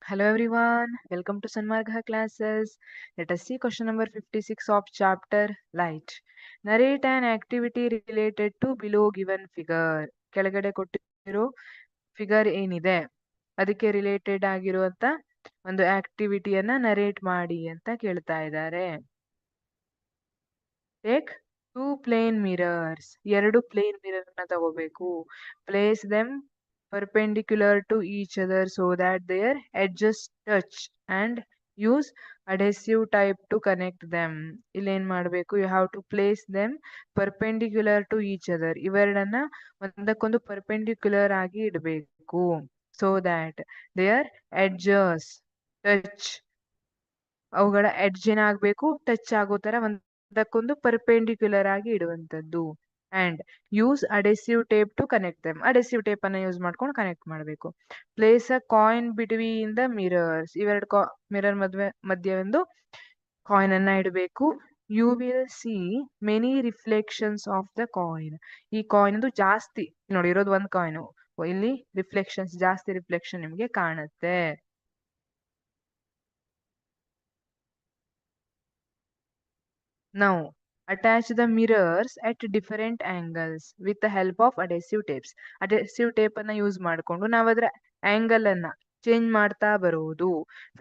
Hello everyone, welcome to Sanmargha classes. Let us see question number 56 of chapter Light. Narrate an activity related to below given figure. ಕೆಳಗಡೆ ಕೊಟ್ಟಿರೋ figure ಏನಿದೆ ಅದಕ್ಕೆ related ಆಗಿರುವಂತ ಒಂದು ಆಕ್ಟಿವಿಟಿಯನ್ನ narrate ಮಾಡಿ ಅಂತ ಕೇಳ್ತಾ ಇದ್ದಾರೆ. Take 2 plane mirrors, 2 plane mirror ನ ತಗೋಬೇಕು. Place them perpendicular to each other so that their edges touch and use adhesive type to connect them. ಇಲ್ಲೇನ್ ಮಾಡಬೇಕು, you have to place them perpendicular to each other. ಇವೆರಡನ್ನ ಒಂದಕ್ಕೊಂದು perpendicular ಆಗಿ ಇಡಬೇಕು. So that their edges touch, ಅವುಗಳ edge ಏನಾಗಬೇಕು, touch ಆಗೋ ತರ ಒಂದಕ್ಕೊಂದು ಪರ್ಪೆಂಡಿಕ್ಯುಲರ್ ಆಗಿ ಇಡುವಂತದ್ದು. And use adhesive tape to connect them, adhesive tape ಅನ್ನ ಯೂಸ್ ಮಾಡ್ಕೊಂಡು ಕನೆಕ್ಟ್ ಮಾಡಬೇಕು. Place a coin between the mirrors, ಇವೆರಡು ಮಿರರ್ ಮಧ್ಯೆ ಒಂದು ಕಾಯಿನ್ ಅನ್ನ ಇಡಬೇಕು. You will see many reflections of the coin. ಈ ಕಾಯಿನ್ ಅದು ಜಾಸ್ತಿ ನೋಡಿ, ಇರೋದು ಒಂದು ಕಾಯಿನ್, ಇಲ್ಲಿ ರಿಫ್ಲೆಕ್ಷನ್ಸ್ ಜಾಸ್ತಿ ರಿಫ್ಲೆಕ್ಷನ್ ನಿಮ್ಗೆ ಕಾಣುತ್ತೆ. Now, attach the mirrors at different angles with the help of adhesive tapes. Adhesive tape ಅನ್ನ ಯೂಸ್ ಮಾಡಿಕೊಂಡು ನಾವು ಅದರ ಆಂಗಲ್ ಅನ್ನ ಚೇಂಜ್ ಮಾಡ್ತಾ ಬರುವುದು.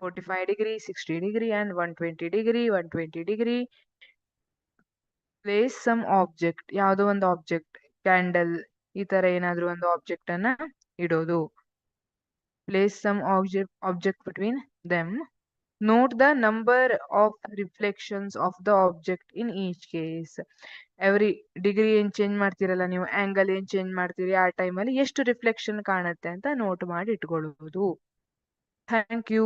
45 degree, 60 degree and 120 degree, 120 degree. Place some object, ಯಾವುದೋ ಒಂದು ಆಬ್ಜೆಕ್ಟ್, ಕ್ಯಾಂಡಲ್, ಈ ತರ ಏನಾದ್ರೂ ಒಂದು ಆಬ್ಜೆಕ್ಟ್ ಅನ್ನ ಇಡೋದು. Place some object between them. Note the number of reflections of the object in each case. Every degree ಏನ್ ಚೇಂಜ್ ಮಾಡ್ತೀರಲ್ಲ ನೀವು, ಆಂಗಲ್ ಏನ್ ಚೇಂಜ್ ಮಾಡ್ತೀರಿ, ಆ ಟೈಮಲ್ಲಿ ಎಷ್ಟು ರಿಫ್ಲೆಕ್ಷನ್ ಕಾಣುತ್ತೆ ಅಂತ ನೋಟ್ ಮಾಡಿ ಇಟ್ಕೊಳ್ಳುವುದು. Thank you.